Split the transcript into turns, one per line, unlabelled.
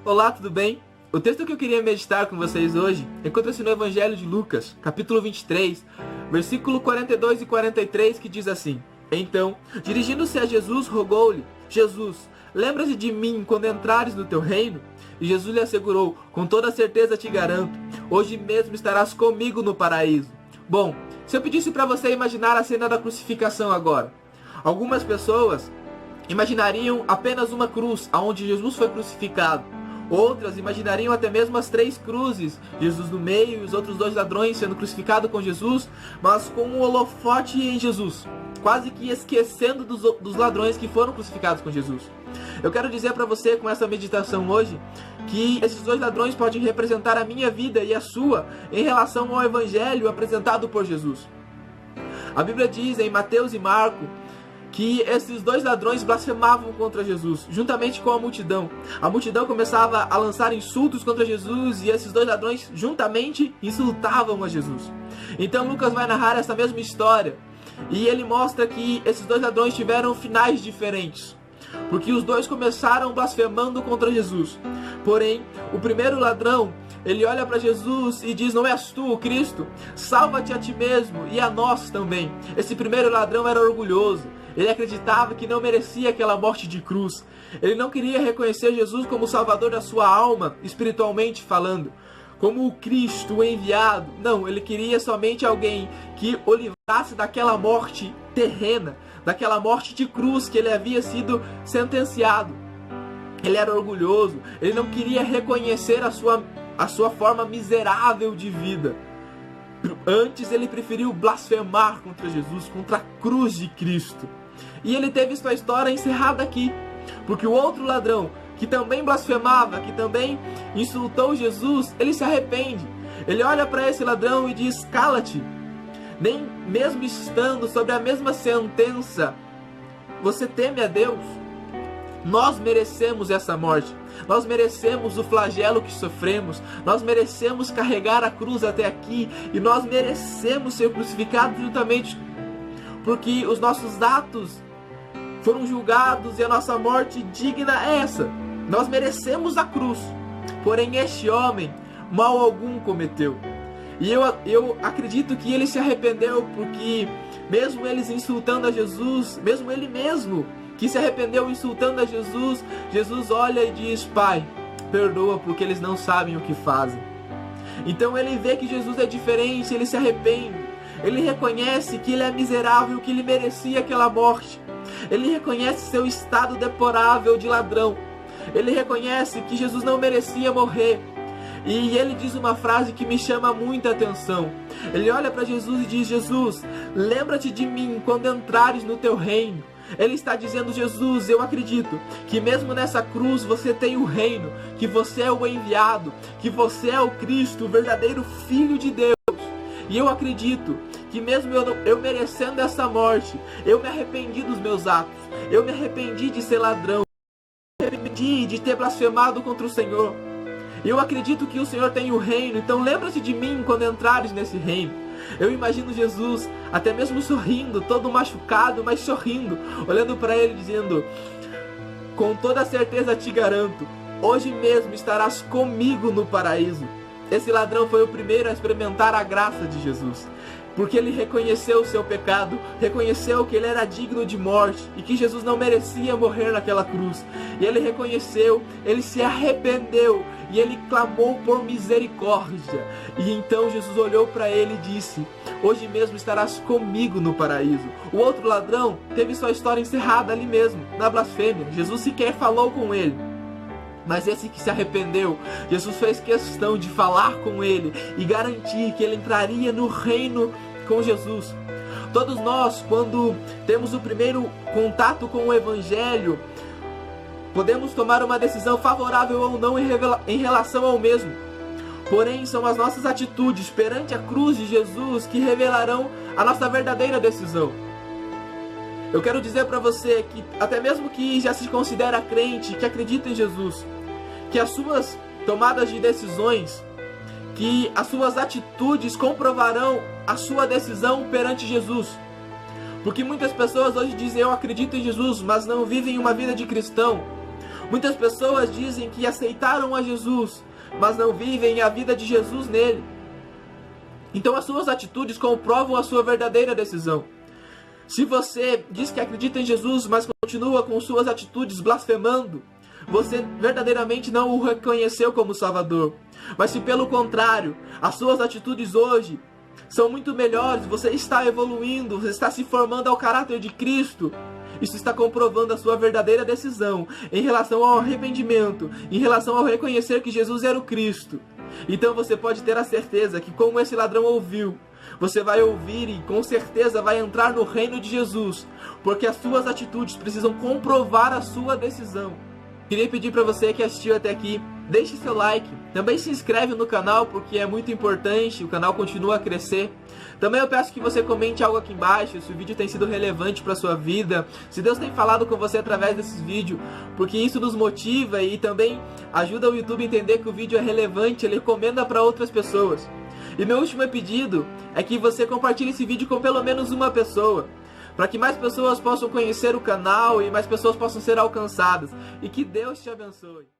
Olá, tudo bem? O texto que eu queria meditar com vocês hoje encontra-se no Evangelho de Lucas, capítulo 23, versículo 42 e 43, que diz assim: Então, dirigindo-se a Jesus, rogou-lhe: Jesus, lembra-te de mim quando entrares no teu reino? E Jesus lhe assegurou: Com toda certeza te garanto, hoje mesmo estarás comigo no paraíso. Bom, se eu pedisse para você imaginar a cena da crucificação agora, algumas pessoas imaginariam apenas uma cruz, aonde Jesus foi crucificado. Outras imaginariam até mesmo as 3 cruzes, Jesus no meio e os outros 2 ladrões sendo crucificados com Jesus, mas com um holofote em Jesus, quase que esquecendo dos ladrões que foram crucificados com Jesus. Eu quero dizer para você com essa meditação hoje que esses 2 ladrões podem representar a minha vida e a sua em relação ao evangelho apresentado por Jesus. A Bíblia diz em Mateus e Marcos que esses 2 ladrões blasfemavam contra Jesus, juntamente com a multidão. A multidão começava a lançar insultos contra Jesus e esses 2 ladrões juntamente insultavam a Jesus. Então Lucas vai narrar essa mesma história e ele mostra que esses 2 ladrões tiveram finais diferentes, porque os 2 começaram blasfemando contra Jesus. Porém, o primeiro ladrão, ele olha para Jesus e diz: Não és tu o Cristo? Salva-te a ti mesmo e a nós também. Esse primeiro ladrão era orgulhoso. Ele acreditava que não merecia aquela morte de cruz. Ele não queria reconhecer Jesus como o salvador da sua alma, espiritualmente falando, como o Cristo, o enviado. Não, ele queria somente alguém que o livrasse daquela morte terrena, daquela morte de cruz que ele havia sido sentenciado. Ele era orgulhoso, ele não queria reconhecer a sua forma miserável de vida. Antes ele preferiu blasfemar contra Jesus, contra a cruz de Cristo. E ele teve sua história encerrada aqui, porque o outro ladrão, que também blasfemava, que também insultou Jesus, ele se arrepende. Ele olha para esse ladrão e diz: Cala-te. Nem mesmo estando sobre a mesma sentença, você teme a Deus? Nós merecemos essa morte. Nós merecemos o flagelo que sofremos. Nós merecemos carregar a cruz até aqui. E nós merecemos ser crucificados juntamente, porque os nossos atos foram julgados e a nossa morte digna é essa. Nós merecemos a cruz. Porém este homem mal algum cometeu. E eu acredito que ele se arrependeu, porque mesmo eles insultando a Jesus, mesmo ele mesmo que se arrependeu insultando a Jesus, Jesus olha e diz: Pai, perdoa porque eles não sabem o que fazem. Então ele vê que Jesus é diferente, ele se arrepende. Ele reconhece que ele é miserável, que ele merecia aquela morte. Ele reconhece seu estado deplorável de ladrão. Ele reconhece que Jesus não merecia morrer. E ele diz uma frase que me chama muita atenção. Ele olha para Jesus e diz: Jesus, lembra-te de mim quando entrares no teu reino. Ele está dizendo: Jesus, eu acredito que mesmo nessa cruz você tem o reino, que você é o enviado, que você é o Cristo, o verdadeiro Filho de Deus. E eu acredito que mesmo eu merecendo essa morte, eu me arrependi dos meus atos, eu me arrependi de ser ladrão, eu me arrependi de ter blasfemado contra o Senhor. Eu acredito que o Senhor tem o reino, então lembra-te de mim quando entrares nesse reino. Eu imagino Jesus até mesmo sorrindo, todo machucado, mas sorrindo, olhando para ele dizendo: Com toda certeza te garanto, hoje mesmo estarás comigo no paraíso. Esse ladrão foi o primeiro a experimentar a graça de Jesus, porque ele reconheceu o seu pecado, reconheceu que ele era digno de morte e que Jesus não merecia morrer naquela cruz. E ele reconheceu, ele se arrependeu e ele clamou por misericórdia. E então Jesus olhou para ele e disse: Hoje mesmo estarás comigo no paraíso. O outro ladrão teve sua história encerrada ali mesmo, na blasfêmia. Jesus sequer falou com ele. Mas esse que se arrependeu, Jesus fez questão de falar com ele e garantir que ele entraria no reino com Jesus. Todos nós, quando temos o primeiro contato com o Evangelho, podemos tomar uma decisão favorável ou não em relação ao mesmo. Porém, são as nossas atitudes perante a cruz de Jesus que revelarão a nossa verdadeira decisão. Eu quero dizer para você que até mesmo que já se considera crente, que acredita em Jesus, que as suas tomadas de decisões, que as suas atitudes comprovarão a sua decisão perante Jesus. Porque muitas pessoas hoje dizem: eu acredito em Jesus, mas não vivem uma vida de cristão. Muitas pessoas dizem que aceitaram a Jesus, mas não vivem a vida de Jesus nele. Então as suas atitudes comprovam a sua verdadeira decisão. Se você diz que acredita em Jesus, mas continua com suas atitudes blasfemando, você verdadeiramente não o reconheceu como Salvador. Mas se pelo contrário, as suas atitudes hoje são muito melhores, você está evoluindo, você está se formando ao caráter de Cristo, isso está comprovando a sua verdadeira decisão em relação ao arrependimento, em relação ao reconhecer que Jesus era o Cristo. Então você pode ter a certeza que, como esse ladrão ouviu, você vai ouvir e com certeza vai entrar no reino de Jesus, porque as suas atitudes precisam comprovar a sua decisão. Queria pedir para você que assistiu até aqui, deixe seu like, também se inscreve no canal porque é muito importante, o canal continua a crescer. Também eu peço que você comente algo aqui embaixo, se o vídeo tem sido relevante para sua vida, se Deus tem falado com você através desses vídeos, porque isso nos motiva e também ajuda o YouTube a entender que o vídeo é relevante, ele recomenda para outras pessoas. E meu último pedido é que você compartilhe esse vídeo com pelo menos uma pessoa, para que mais pessoas possam conhecer o canal e mais pessoas possam ser alcançadas. E que Deus te abençoe.